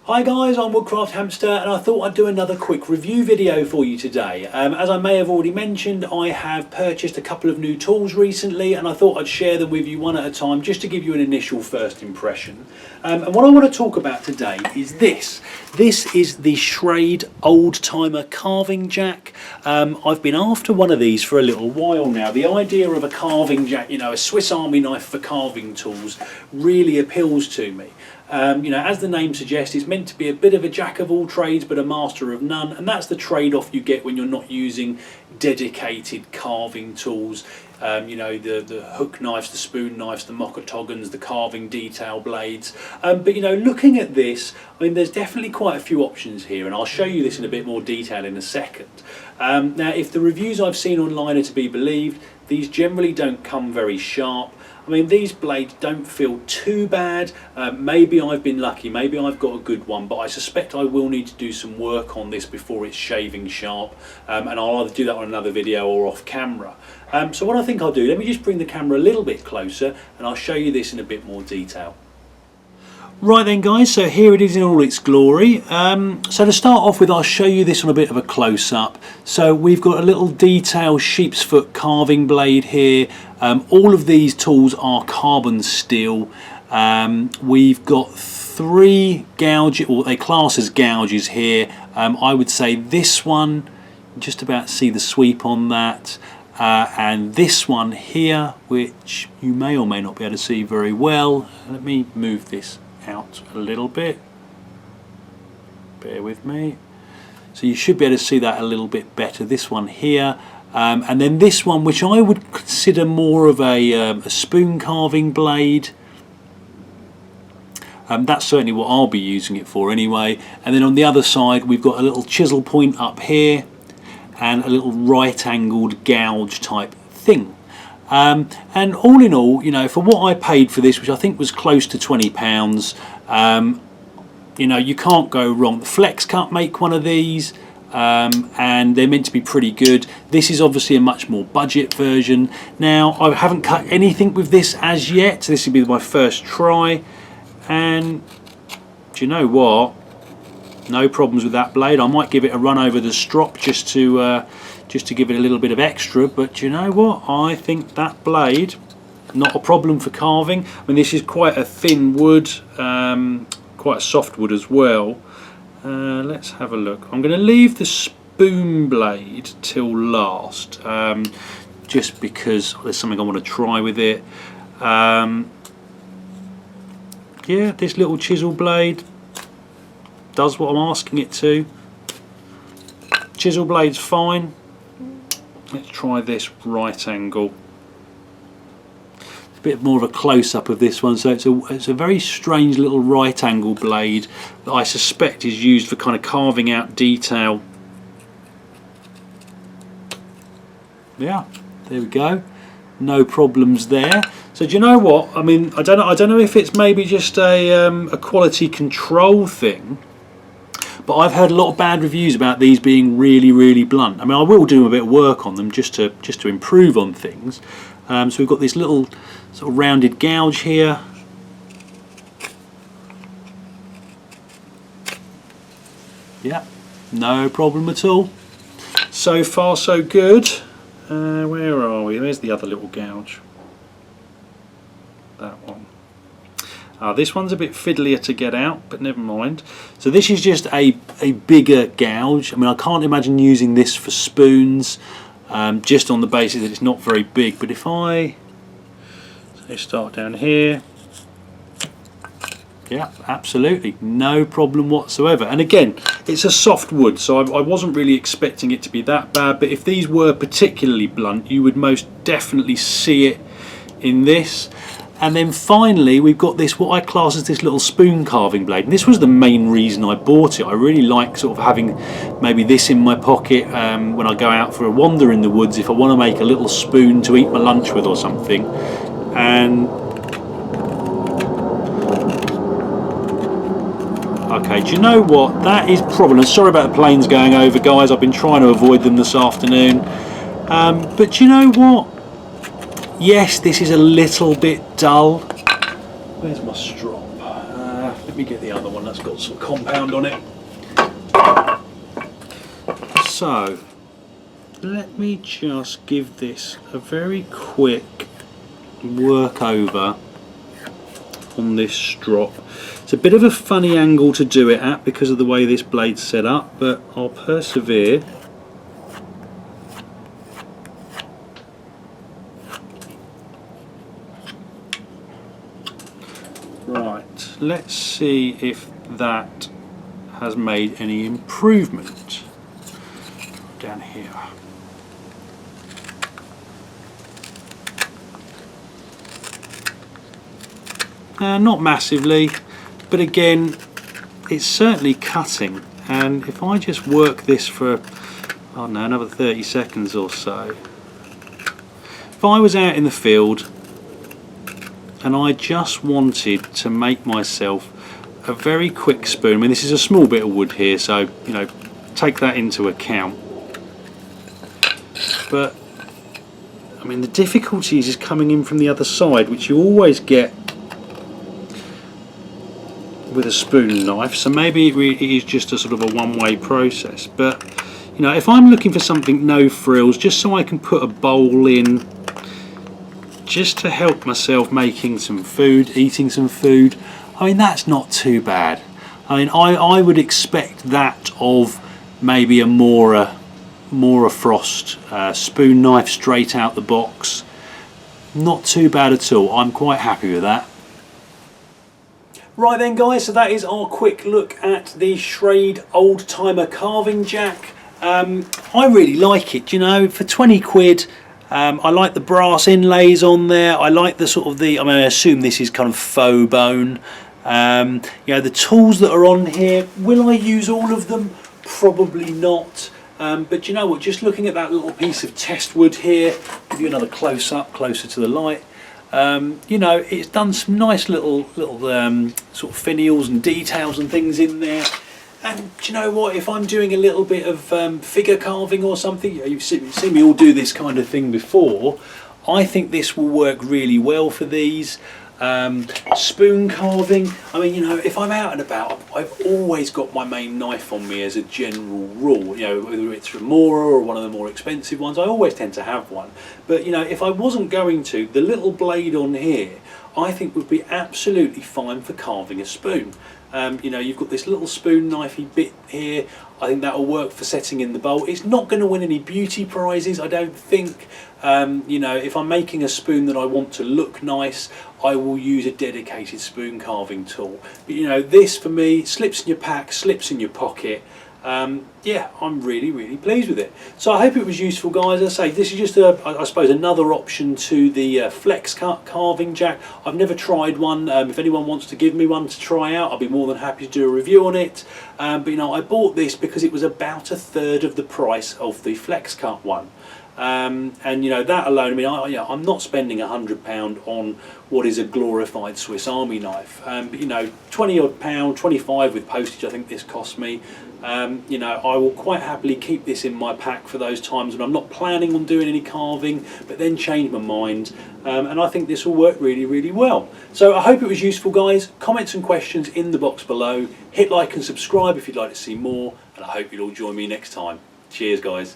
Hi guys, I'm Woodcraft Hamster and I thought I'd do another quick review video for you today. As I may have already mentioned, I have purchased a couple of new tools recently and I thought I'd share them with you one at a time just to give you an initial first impression. And what I want to talk about today is this. This is the Schrade Old Timer Carving Jack. I've been after one of these for a little while now. The idea of a carving jack, you know, a Swiss Army knife for carving tools, really appeals to me. You know, as the name suggests, it's meant to be a bit of a jack of all trades but a master of none, and that's the trade-off you get when you're not using dedicated carving tools. You know, the hook knives, the spoon knives, the mockatoggans, the carving detail blades. But you know, looking at this, I mean, there's definitely quite a few options here, and I'll show you this in a bit more detail in a second. Now, if the reviews I've seen online are to be believed, these generally don't come very sharp. I mean, these blades don't feel too bad. Maybe I've been lucky, maybe I've got a good one, but I suspect I will need to do some work on this before it's shaving sharp, and I'll either do that on another video or off camera. So what I think I'll do, let me just bring the camera a little bit closer and I'll show you this in a bit more detail. Right then guys, so here it is in all its glory. So to start off with, I'll show you this on a bit of a close-up. So we've got a little detailed sheep's foot carving blade here. All of these tools are carbon steel. We've got three gouges, or they class as gouges here. I would say this one, just about see the sweep on that. And this one here, which you may or may not be able to see very well. Let me move this out a little bit, bear with me. So you should be able to see that a little bit better, this one here, and then this one, which I would consider more of a spoon carving blade. That's certainly what I'll be using it for anyway. And then on the other side we've got a little chisel point up here and a little right angled gouge type thing. And all in all, you know, for what I paid for this, which I think was close to £20, you know, you can't go wrong. The Flex Cut make one of these, and they're meant to be pretty good. This is obviously a much more budget version. Now, I haven't cut anything with this as yet, so this will be my first try. And do you know what? No problems with that blade. I might give it a run over the strop just to give it a little bit of extra, but you know what, I think that blade, not a problem for carving. I mean, this is quite a thin wood, quite a soft wood as well. Let's have a look. I'm going to leave the spoon blade till last, just because there's something I want to try with it. Yeah, this little chisel blade does what I'm asking it to. Chisel blade's fine. Let's try this right angle. A bit more of a close-up of this one. So it's a very strange little right angle blade that I suspect is used for kind of carving out detail. Yeah, there we go. No problems there. So do you know what? I mean, I don't know if it's maybe just a quality control thing. But I've heard a lot of bad reviews about these being really blunt. I mean, I will do a bit of work on them just to improve on things. So we've got this little sort of rounded gouge here. Yeah, no problem at all. So far so good. Where are we? There's the other little gouge. That one. This one's a bit fiddlier to get out, but never mind. So this is just a bigger gouge. I mean, I can't imagine using this for spoons, just on the basis that it's not very big. But if I start down here, yeah, absolutely, no problem whatsoever. And again, it's a soft wood, so I wasn't really expecting it to be that bad. But if these were particularly blunt, you would most definitely see it in this. And then finally we've got this, what I class as this little spoon carving blade, and this was the main reason I bought it. I really like sort of having maybe this in my pocket when I go out for a wander in the woods, if I want to make a little spoon to eat my lunch with or something. And okay, do you know what, that is probably, sorry about the planes going over guys, I've been trying to avoid them this afternoon, but do you know what? Yes, this is a little bit dull. Where's my strop? Let me get the other one that's got some compound on it. So let me just give this a very quick work over on this strop. It's a bit of a funny angle to do it at because of the way this blade's set up, but I'll persevere. Right, let's see if that has made any improvement. Down here. Not massively, but again, it's certainly cutting, and if I just work this for, I don't know, another 30 seconds or so. If I was out in the field and I just wanted to make myself a very quick spoon, I mean this is a small bit of wood here, so you know, take that into account, but I mean the difficulty is coming in from the other side, which you always get with a spoon knife, so maybe it is just a sort of a one-way process. But you know, if I'm looking for something no frills, just so I can put a bowl in, just to help myself making some food, eating some food, I mean that's not too bad. I mean I would expect that of maybe a Mora Frost spoon knife straight out the box. Not too bad at all. I'm quite happy with that. Right then guys, so that is our quick look at the Schrade old timer carving jack. I really like it, you know, for 20 quid. I like the brass inlays on there. I like the sort of I mean, I assume this is kind of faux bone. You know, the tools that are on here, will I use all of them? Probably not. But you know what, just looking at that little piece of test wood here, give you another close up, closer to the light. You know, it's done some nice little sort of finials and details and things in there. And do you know what, if I'm doing a little bit of figure carving or something, you've seen me all do this kind of thing before, I think this will work really well for these. Spoon carving, I mean, you know, if I'm out and about, I've always got my main knife on me as a general rule, you know, whether it's from Mora or one of the more expensive ones, I always tend to have one. But you know, if I wasn't going to, the little blade on here I think would be absolutely fine for carving a spoon. You know, you've got this little spoon knifey bit here. I think that will work for setting in the bowl. It's not going to win any beauty prizes, I don't think. You know, if I'm making a spoon that I want to look nice, I will use a dedicated spoon carving tool. But you know, this for me, slips in your pack, slips in your pocket. Yeah, I'm really pleased with it. So I hope it was useful, guys. As I say, this is just I suppose another option to the flex cut carving jack. I've never tried one. If anyone wants to give me one to try out, I'll be more than happy to do a review on it. But you know, I bought this because it was about 1/3 of the price of the flex cut one. And you know, that alone, I mean, I'm not spending £100 on what is a glorified Swiss Army knife. But you know, £20 odd, 25 with postage, I think this cost me. You know, I will quite happily keep this in my pack for those times when I'm not planning on doing any carving, but then change my mind. And I think this will work really well. So I hope it was useful, guys. Comments and questions in the box below. Hit like and subscribe if you'd like to see more, and I hope you'll all join me next time. Cheers, guys.